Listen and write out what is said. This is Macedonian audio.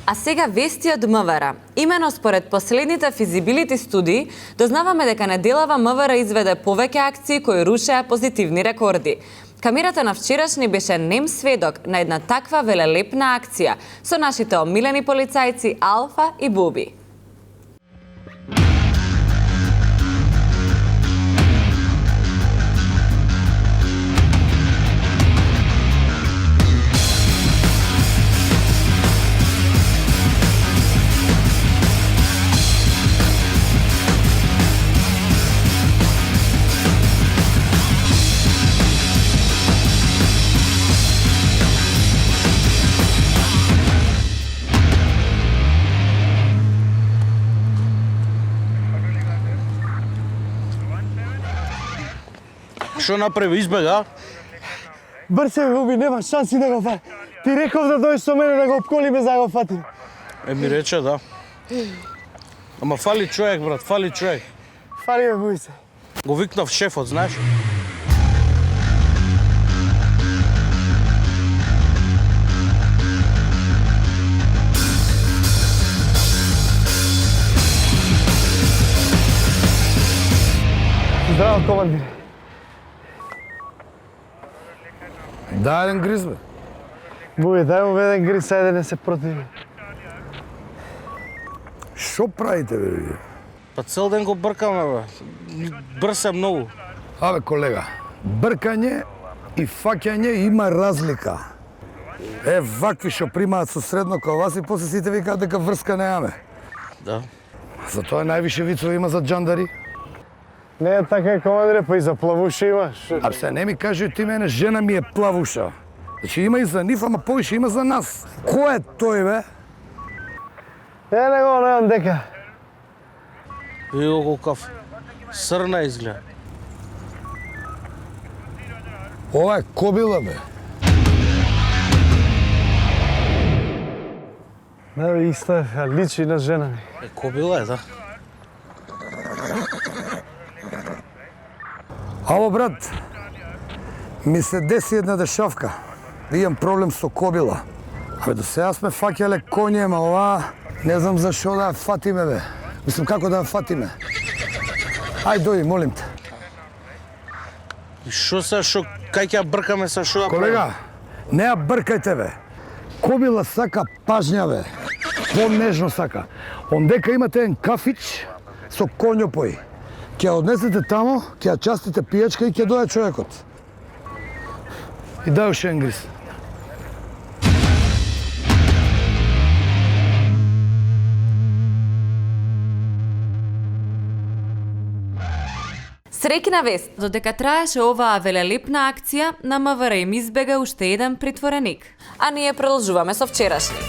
А сега вести од МВР. Имено според последните физибилити студии, дознаваме дека неделава МВР изведе повеќе акции кои рушеа позитивни рекорди. Камерата на вчерашни беше нем сведок на една таква велелепна акција со нашите омилени полицајци Алфа и Буби. Што направи, избега? Брзе, Буби, нема шанси да го фати. Ти реков да дојдеш со мене да го обколиме за да го фатиме. Ми рече, да. Ама фали човек, брат, фали човек. Фали ме, бои се. Го викнав шефот, знаеш? Здраво, командир. Да, еден гриз, бе. Буби, дај му еден гриз, ајде не се противи. Шо правите, бе, вие? Па цел ден го бркаме, бе. Брсе многу. Абе, колега, бркање и фаќање има разлика. Вакви што примаат со средно као вас и после сите викаат дека врска немаме. Да. Затоа највише вицови има за джандари. Не е така, командире, па и за плавуши имаш. А се не ми кажи ти мене, жена ми е плавуша. Значи има и за нив, ама повише има за нас. Кој е тој, бе? Не го немам дека. Ви го каф. Срна изгледа. Ова е кобила, бе. Да, бе, исто е, личи на жена ми. Кобила е, да. Ало, брат, ми се деси една дешавка. Имам проблем со кобила. Абе, до сега сме фаќале коње, ма ова не знам зашо да ја фатиме, бе. Мислам, како да ја фатиме. Ај, дојди, молим те. И шо се, шо, кај ќе ја бркаме се, шо да Колега, не ја бркајте, бе. Кобила сака пажња, бе. По-нежно сака. Ондека имате еден кафич со конјопој. Ќе ја однесете тамо, ќе ја частите пијачка и ќе дојде човекот. И дај уште еден гриз. Среќна вест, додека траеше оваа велелепна акција, на МВР им избега уште еден притвореник. А ние продолжуваме со вчерашни.